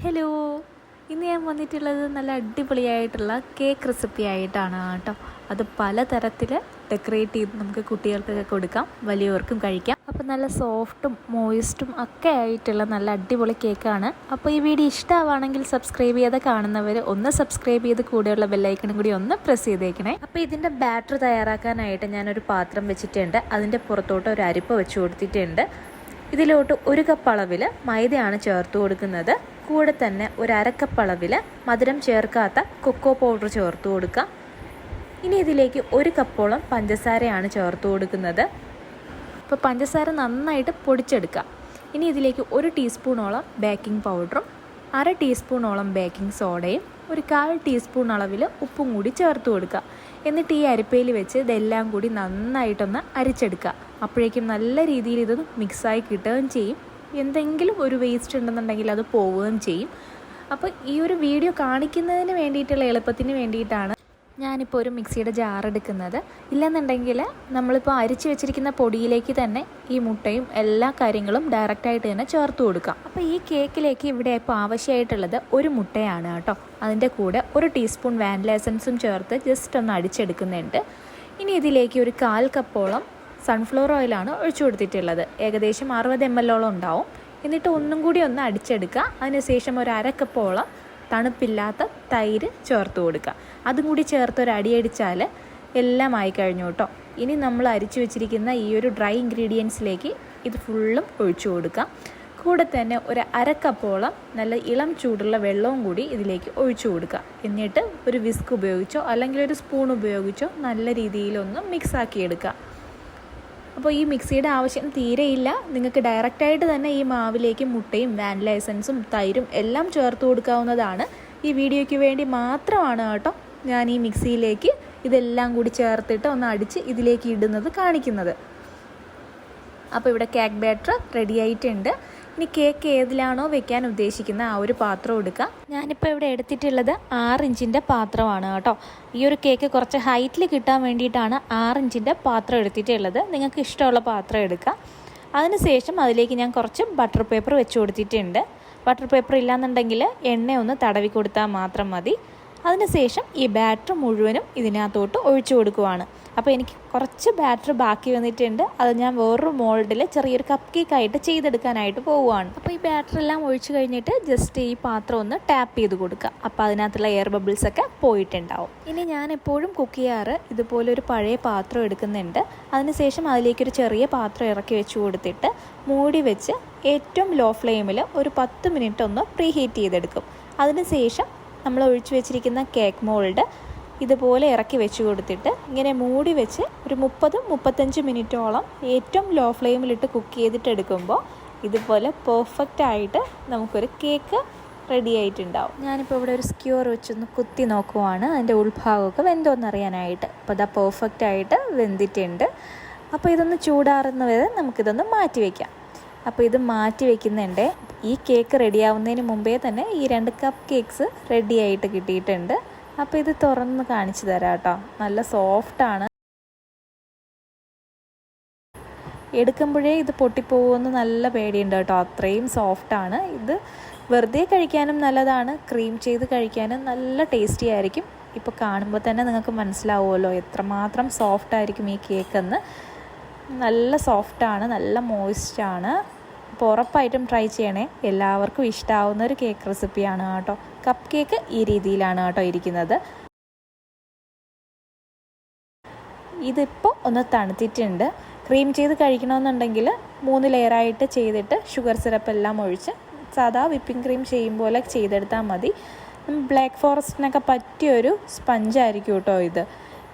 Hello, ഇന്ന് ഞാൻ വന്നിട്ടുള്ളത് നല്ല അടിപൊളിയായിട്ടുള്ള കേക്ക് റെസിപ്പി ആയിട്ടാണ് കേട്ടോ. അത് പലതരത്തിൽ ഡെക്കറേറ്റ് ചെയ്ത് നമുക്ക് കുട്ടികൾക്കൊക്കെ കൊടുക്കാം, വലിയവർക്കും കഴിക്കാം. അപ്പോൾ നല്ല സോഫ്റ്റും മോയിസ്റ്റും ഒക്കെ ആയിട്ടുള്ള നല്ല അടിപൊളി കേക്കാണ്. അപ്പോൾ ഈ വീഡിയോ ഇഷ്ടമാണെങ്കിൽ സബ്സ്ക്രൈബ് ചെയ്ത് കാണുന്നവർ ഒന്ന് സബ്സ്ക്രൈബ് ചെയ്ത് കൂടെയുള്ള ബെല്ലൈക്കണും കൂടി ഒന്ന് പ്രസ് ചെയ്തേക്കണേ. അപ്പോൾ ഇതിൻ്റെ ബാറ്റർ തയ്യാറാക്കാനായിട്ട് ഞാനൊരു പാത്രം വെച്ചിട്ടുണ്ട്. അതിൻ്റെ പുറത്തോട്ട് ഒരു അരിപ്പ വെച്ച് കൊടുത്തിട്ടുണ്ട്. ഇതിലോട്ട് 1 കപ്പ് അളവിൽ മൈദയാണ് ചേർത്ത് കൊടുക്കുന്നത്. കൂടെ തന്നെ ഒരു 1/2 കപ്പ് അളവിൽ മധുരം ചേർക്കാത്ത കൊക്കോ പൗഡർ ചേർത്ത് കൊടുക്കുക. ഇനി ഇതിലേക്ക് 1 കപ്പോളം പഞ്ചസാരയാണ് ചേർത്ത് കൊടുക്കുന്നത്. അപ്പോൾ പഞ്ചസാര നന്നായിട്ട് പൊടിച്ചെടുക്കുക. ഇനി ഇതിലേക്ക് 1 ടീസ്പൂണോളം ബേക്കിംഗ് പൗഡറും 1/2 ടീസ്പൂണോളം ബേക്കിംഗ് സോഡയും 1/4 ടീസ്പൂൺ അളവിൽ ഉപ്പും കൂടി ചേർത്ത് കൊടുക്കുക. എന്നിട്ട് ഈ അരിപ്പയിൽ വെച്ച് ഇതെല്ലാം കൂടി നന്നായിട്ടൊന്ന് അരിച്ചെടുക്കുക. അപ്പോഴേക്കും നല്ല രീതിയിൽ ഇത് മിക്സായി കിട്ടുകയും ചെയ്യും. എന്തെങ്കിലും ഒരു വേസ്റ്റ് ഉണ്ടെന്നുണ്ടെങ്കിൽ അത് പോവുകയും ചെയ്യും. അപ്പോൾ ഈ ഒരു വീഡിയോ കാണിക്കുന്നതിന് വേണ്ടിയിട്ടുള്ള എളുപ്പത്തിന് വേണ്ടിയിട്ടാണ് ഞാനിപ്പോൾ ഒരു മിക്സിയുടെ ജാർ എടുക്കുന്നത്. ഇല്ലെന്നുണ്ടെങ്കിൽ നമ്മളിപ്പോൾ അരിച്ച് വെച്ചിരിക്കുന്ന പൊടിയിലേക്ക് തന്നെ ഈ മുട്ടയും എല്ലാ കാര്യങ്ങളും ഡയറക്റ്റായിട്ട് തന്നെ ചേർത്ത് കൊടുക്കാം. അപ്പോൾ ഈ കേക്കിലേക്ക് ഇവിടെ ഇപ്പോൾ ആവശ്യമായിട്ടുള്ളത് 1 മുട്ടയാണ് കേട്ടോ. അതിൻ്റെ കൂടെ 1 ടീസ്പൂൺ വാനില എസൻസും ചേർത്ത് ജസ്റ്റ് ഒന്ന് അടിച്ചെടുക്കുന്നുണ്ട്. ഇനി ഇതിലേക്ക് ഒരു 1/4 കപ്പോളം സൺഫ്ലവർ ഓയിലാണ് ഒഴിച്ചു കൊടുത്തിട്ടുള്ളത്. ഏകദേശം 60 ml ഉണ്ടാവും. എന്നിട്ട് ഒന്നും കൂടി ഒന്ന് അടിച്ചെടുക്കുക. അതിനുശേഷം ഒരു 1/2 കപ്പോളം തണുപ്പില്ലാത്ത തൈര് ചേർത്ത് കൊടുക്കുക. അതും കൂടി ചേർത്ത് ഒരു അടിയടിച്ചാൽ എല്ലാം ആയി കഴിഞ്ഞു കേട്ടോ. ഇനി നമ്മൾ അരിച്ചു വെച്ചിരിക്കുന്ന ഈ ഒരു ഡ്രൈ ഇൻഗ്രീഡിയൻസിലേക്ക് ഇത് ഫുള്ളും ഒഴിച്ചു കൊടുക്കാം. കൂടെ തന്നെ ഒരു 1/2 കപ്പോളം നല്ല ഇളം ചൂടുള്ള വെള്ളവും കൂടി ഇതിലേക്ക് ഒഴിച്ചു കൊടുക്കുക. എന്നിട്ട് ഒരു വിസ്ക് ഉപയോഗിച്ചോ അല്ലെങ്കിൽ ഒരു സ്പൂൺ ഉപയോഗിച്ചോ നല്ല രീതിയിലൊന്ന് മിക്സാക്കി എടുക്കുക. അപ്പോൾ ഈ മിക്സിയുടെ ആവശ്യം തീരെയില്ല. നിങ്ങൾക്ക് ഡയറക്റ്റായിട്ട് തന്നെ ഈ മാവിലേക്ക് മുട്ടയും വാനില എസൻസും തൈരും എല്ലാം ചേർത്ത് കൊടുക്കാവുന്നതാണ്. ഈ വീഡിയോയ്ക്ക് വേണ്ടി മാത്രമാണ് കേട്ടോ ഞാൻ ഈ മിക്സിയിലേക്ക് ഇതെല്ലാം കൂടി ചേർത്തിട്ട് ഒന്ന് അടിച്ച് ഇതിലേക്ക് ഇടുന്നത് കാണിക്കുന്നത്. അപ്പോൾ ഇവിടെ കേക്ക് ബാറ്റർ റെഡി ആയിട്ടുണ്ട്. ഇനി കേക്ക് ഏതിലാണോ വെക്കാൻ ഉദ്ദേശിക്കുന്ന ആ ഒരു പാത്രം എടുക്കുക. ഞാനിപ്പോൾ ഇവിടെ എടുത്തിട്ടുള്ളത് 6 ഇഞ്ചിൻ്റെ പാത്രമാണ് കേട്ടോ. ഈ ഒരു കേക്ക് കുറച്ച് ഹൈറ്റിൽ കിട്ടാൻ വേണ്ടിയിട്ടാണ് 6 ഇഞ്ചിൻ്റെ പാത്രം എടുത്തിട്ടുള്ളത്. നിങ്ങൾക്ക് ഇഷ്ടമുള്ള പാത്രം എടുക്കുക. അതിനുശേഷം അതിലേക്ക് ഞാൻ കുറച്ച് ബട്ടർ പേപ്പർ വെച്ച് കൊടുത്തിട്ടുണ്ട്. ബട്ടർ പേപ്പർ ഇല്ലാന്നുണ്ടെങ്കിൽ എണ്ണ ഒന്ന് തടവി കൊടുത്താൽ മാത്രം മതി. അതിനുശേഷം ഈ ബാറ്റർ മുഴുവനും ഇതിനകത്തോട്ട് ഒഴിച്ചു കൊടുക്കുവാണ്. അപ്പോൾ എനിക്ക് കുറച്ച് ബാറ്റർ ബാക്കി വന്നിട്ടുണ്ട്. അത് ഞാൻ വേറൊരു മോൾഡിൽ ചെറിയൊരു കപ്പ് കേക്കായിട്ട് ചെയ്തെടുക്കാനായിട്ട് പോവുകയാണ്. അപ്പോൾ ഈ ബാറ്റർ എല്ലാം ഒഴിച്ചു കഴിഞ്ഞിട്ട് ജസ്റ്റ് ഈ പാത്രം ഒന്ന് ടാപ്പ് ചെയ്ത് കൊടുക്കുക. അപ്പോൾ അതിനകത്തുള്ള എയർ ബബിൾസൊക്കെ പോയിട്ടുണ്ടാവും. ഇനി ഞാൻ എപ്പോഴും കുക്ക് ചെയ്യാറ് ഇതുപോലെ ഒരു പഴയ പാത്രം എടുക്കുന്നുണ്ട്. അതിനുശേഷം അതിലേക്കൊരു ചെറിയ പാത്രം ഇറക്കി വെച്ച് കൊടുത്തിട്ട് മൂടി വെച്ച് ഏറ്റവും ലോ ഫ്ലെയിമിൽ ഒരു 10 മിനിറ്റ് ഒന്ന് പ്രീ ഹീറ്റ് ചെയ്തെടുക്കും. അതിനുശേഷം നമ്മൾ ഒഴിച്ചു വെച്ചിരിക്കുന്ന കേക്ക് മോൾഡ് ഇതുപോലെ ഇറക്കി വെച്ച് കൊടുത്തിട്ട് ഇങ്ങനെ മൂടി വെച്ച് ഒരു 30-35 മിനിറ്റോളം ഏറ്റവും ലോ ഫ്ലെയിമിലിട്ട് കുക്ക് ചെയ്തിട്ട് എടുക്കുമ്പോൾ ഇതുപോലെ പെർഫെക്റ്റ് ആയിട്ട് നമുക്കൊരു കേക്ക് റെഡി ആയിട്ടുണ്ടാവും. ഞാനിപ്പോൾ ഇവിടെ ഒരു സ്ക്യൂർ വെച്ചൊന്ന് കുത്തി നോക്കുവാണ് അതിൻ്റെ ഉൾഭാഗമൊക്കെ വെന്തോന്നറിയാനായിട്ട്. അപ്പോൾ അതാ പെർഫെക്റ്റ് ആയിട്ട് വെന്തിട്ടുണ്ട്. അപ്പോൾ ഇതൊന്ന് ചൂടാറുന്ന വരെ നമുക്കിതൊന്ന് മാറ്റി വയ്ക്കാം. അപ്പോൾ ഇത് മാറ്റി വയ്ക്കുന്നുണ്ട്. ഈ കേക്ക് റെഡിയാവുന്നതിന് മുമ്പേ തന്നെ ഈ 2 കപ്പ് കേക്ക്സ് റെഡി ആയിട്ട് കിട്ടിയിട്ടുണ്ട്. അപ്പോൾ ഇത് തുറന്ന് കാണിച്ചു തരാം കേട്ടോ. നല്ല സോഫ്റ്റാണ്. എടുക്കുമ്പോഴേ ഇത് പൊട്ടിപ്പോകുമെന്ന് നല്ല പേടിയുണ്ട് കേട്ടോ. അത്രയും സോഫ്റ്റാണ്. ഇത് വെറുതെ കഴിക്കാനും നല്ലതാണ്, ക്രീം ചെയ്ത് കഴിക്കാനും നല്ല ടേസ്റ്റി ആയിരിക്കും. ഇപ്പോൾ കാണുമ്പോൾ തന്നെ നിങ്ങൾക്ക് മനസ്സിലാവുമല്ലോ എത്രമാത്രം സോഫ്റ്റായിരിക്കും ഈ കേക്കെന്ന്. നല്ല സോഫ്റ്റാണ്, നല്ല മോയിസ്റ്റാണ്. അപ്പോൾ ഉറപ്പായിട്ടും ട്രൈ ചെയ്യണേ. എല്ലാവർക്കും ഇഷ്ടമാവുന്ന ഒരു കേക്ക് റെസിപ്പിയാണ് കേട്ടോ. കപ്പ് കേക്ക് ഈ രീതിയിലാണ് കേട്ടോ ഇരിക്കുന്നത്. ഇതിപ്പോൾ ഒന്ന് തണുത്തിട്ടുണ്ട്. ക്രീം ചെയ്ത് കഴിക്കണമെന്നുണ്ടെങ്കിൽ 3 ലെയറായിട്ട് ചെയ്തിട്ട് ഷുഗർ സിറപ്പ് എല്ലാം ഒഴിച്ച് സാധാ വിപ്പിംഗ് ക്രീം ചെയ്യും പോലെ ചെയ്തെടുത്താൽ മതി. ബ്ലാക്ക് ഫോറസ്റ്റിനൊക്കെ പറ്റിയൊരു സ്പഞ്ചായിരിക്കും കേട്ടോ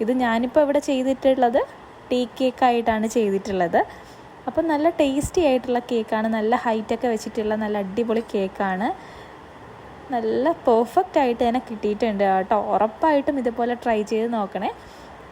ഇത് ഞാനിപ്പോൾ ഇവിടെ ചെയ്തിട്ടുള്ളത് ടീ കേക്കായിട്ടാണ് ചെയ്തിട്ടുള്ളത്. അപ്പോൾ നല്ല ടേസ്റ്റി ആയിട്ടുള്ള കേക്കാണ്. നല്ല ഹൈറ്റൊക്കെ വെച്ചിട്ടുള്ള നല്ല അടിപൊളി കേക്കാണ്. നല്ല പെർഫെക്റ്റ് ആയിട്ട് തന്നെ കിട്ടിയിട്ടുണ്ട് കേട്ടോ. ഉറപ്പായിട്ടും ഇതുപോലെ ട്രൈ ചെയ്ത് നോക്കണേ.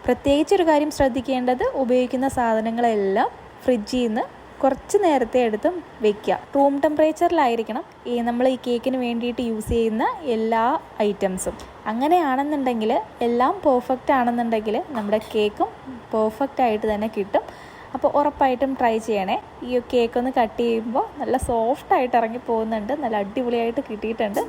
പ്രത്യേകിച്ചൊരു കാര്യം ശ്രദ്ധിക്കേണ്ടത് ഉപയോഗിക്കുന്ന സാധനങ്ങളെല്ലാം ഫ്രിഡ്ജിൽ നിന്ന് കുറച്ച് നേരത്തെ എടുത്തും വെക്കുക. റൂം ടെമ്പറേച്ചറിലായിരിക്കണം നമ്മൾ ഈ കേക്കിന് വേണ്ടിയിട്ട് യൂസ് ചെയ്യുന്ന എല്ലാ ഐറ്റംസും. അങ്ങനെയാണെന്നുണ്ടെങ്കിൽ എല്ലാം പെർഫെക്റ്റ് ആണെന്നുണ്ടെങ്കിൽ നമ്മുടെ കേക്കും പെർഫെക്റ്റ് ആയിട്ട് തന്നെ കിട്ടും. അപ്പോൾ ഉറപ്പായിട്ടും ട്രൈ ചെയ്യണേ. ഈ കേക്ക് ഒന്ന് കട്ട് ചെയ്യുമ്പോൾ നല്ല സോഫ്റ്റായിട്ട് ഇറങ്ങി പോകുന്നുണ്ട്, നല്ല അടിപൊളിയായിട്ട് കിട്ടിയിട്ടുണ്ട്.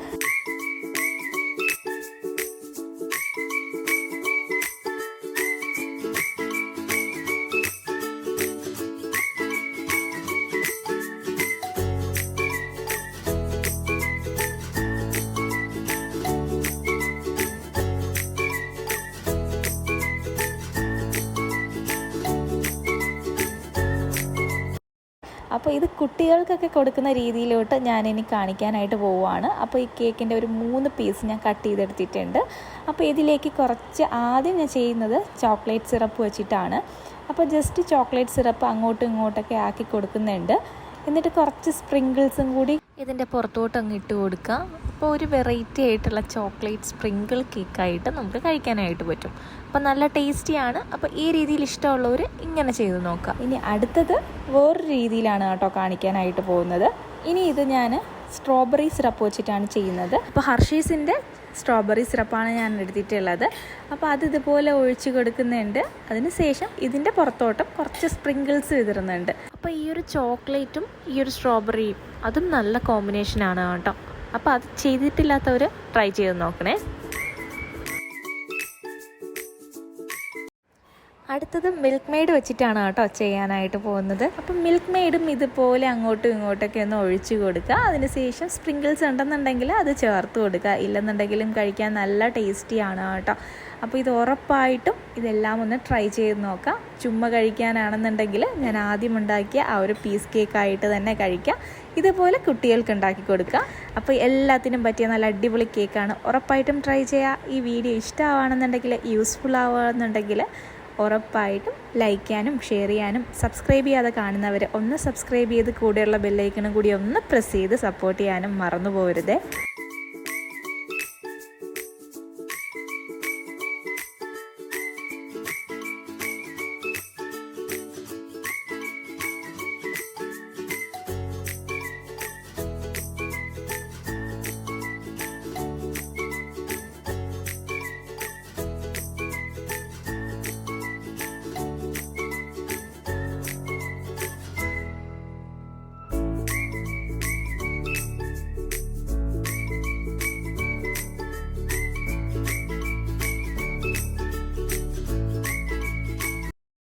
അപ്പോൾ ഇത് കുട്ടികൾക്കൊക്കെ കൊടുക്കുന്ന രീതിയിലോട്ട് ഞാനിനി കാണിക്കാനായിട്ട് പോവുകയാണ്. അപ്പോൾ ഈ കേക്കിൻ്റെ ഒരു 3 പീസ് ഞാൻ കട്ട് ചെയ്തെടുത്തിട്ടുണ്ട്. അപ്പോൾ ഇതിലേക്ക് കുറച്ച് ആദ്യം ഞാൻ ചെയ്യുന്നത് ചോക്ലേറ്റ് സിറപ്പ് വെച്ചിട്ടാണ്. അപ്പോൾ ജസ്റ്റ് ചോക്ലേറ്റ് സിറപ്പ് അങ്ങോട്ടും ഇങ്ങോട്ടൊക്കെ ആക്കി കൊടുക്കുന്നുണ്ട്. എന്നിട്ട് കുറച്ച് സ്പ്രിങ്കിൾസും കൂടി ഇതിൻ്റെ പുറത്തോട്ട് അങ്ങ് ഇട്ട് കൊടുക്കുക. അപ്പോൾ ഒരു വെറൈറ്റി ആയിട്ടുള്ള ചോക്ലേറ്റ് സ്പ്രിങ്കിൾ കേക്കായിട്ട് നമുക്ക് കഴിക്കാനായിട്ട് പറ്റും. അപ്പോൾ നല്ല ടേസ്റ്റിയാണ്. അപ്പോൾ ഈ രീതിയിൽ ഇഷ്ടമുള്ളവർ ഇങ്ങനെ ചെയ്ത് നോക്കാം. ഇനി അടുത്തത് വേറൊരു രീതിയിലാണ് കേട്ടോ കാണിക്കാനായിട്ട് പോകുന്നത്. ഇനി ഇത് ഞാൻ സ്ട്രോബെറി സിറപ്പ് വെച്ചിട്ടാണ് ചെയ്യുന്നത്. അപ്പോൾ ഹർഷീസിൻ്റെ സ്ട്രോബെറി സിറപ്പാണ് ഞാൻ എടുത്തിട്ടുള്ളത്. അപ്പോൾ അത് ഇതുപോലെ ഒഴിച്ച് കൊടുക്കുന്നുണ്ട്. അതിന് ശേഷം ഇതിൻ്റെ പുറത്തോട്ടും കുറച്ച് സ്പ്രിങ്കിൾസ് വിതറുന്നുണ്ട്. അപ്പോൾ ഈ ഒരു ചോക്ലേറ്റും ഈ ഒരു സ്ട്രോബെറിയും അതും നല്ല കോമ്പിനേഷനാണ് കേട്ടോ. അപ്പോൾ അത് ചെയ്തിട്ടില്ലാത്തവർ ട്രൈ ചെയ്ത് നോക്കണേ. അടുത്തത് മിൽക്ക് മെയ്ഡ് വെച്ചിട്ടാണ് കേട്ടോ ചെയ്യാനായിട്ട് പോകുന്നത്. അപ്പം മിൽക്ക് മെയ്ഡും ഇതുപോലെ അങ്ങോട്ടും ഇങ്ങോട്ടൊക്കെ ഒന്ന് ഒഴിച്ച് കൊടുക്കുക. അതിനുശേഷം സ്പ്രിങ്കിൾസ് ഉണ്ടെന്നുണ്ടെങ്കിൽ അത് ചേർത്ത് കൊടുക്കുക. ഇല്ലെന്നുണ്ടെങ്കിലും കഴിക്കാൻ നല്ല ടേസ്റ്റിയാണ് കേട്ടോ. അപ്പോൾ ഇത് ഉറപ്പായിട്ടും ഇതെല്ലാം ഒന്ന് ട്രൈ ചെയ്ത് നോക്കാം. ചുമ്മാ കഴിക്കാനാണെന്നുണ്ടെങ്കിൽ ഞാൻ ആദ്യം ഉണ്ടാക്കിയ ആ ഒരു പീസ് കേക്കായിട്ട് തന്നെ കഴിക്കാം. ഇതുപോലെ കുട്ടികൾക്ക് ഉണ്ടാക്കി കൊടുക്കുക. അപ്പോൾ എല്ലാത്തിനും പറ്റിയ നല്ല അടിപൊളി കേക്കാണ്. ഉറപ്പായിട്ടും ട്രൈ ചെയ്യുക. ഈ വീഡിയോ ഇഷ്ടമാണെന്നുണ്ടെങ്കിൽ, യൂസ്ഫുൾ ആവുകയെന്നുണ്ടെങ്കിൽ ഉറപ്പായിട്ടും ലൈക്ക് ചെയ്യാനും ഷെയർ ചെയ്യാനും, സബ്സ്ക്രൈബ് ചെയ്യാതെ കാണുന്നവർ ഒന്ന് സബ്സ്ക്രൈബ് ചെയ്ത് കൂടെയുള്ള ബെല്ലൈക്കണും കൂടി ഒന്ന് പ്രസ് ചെയ്ത് സപ്പോർട്ട് ചെയ്യാനും മറന്നു പോകരുതേ.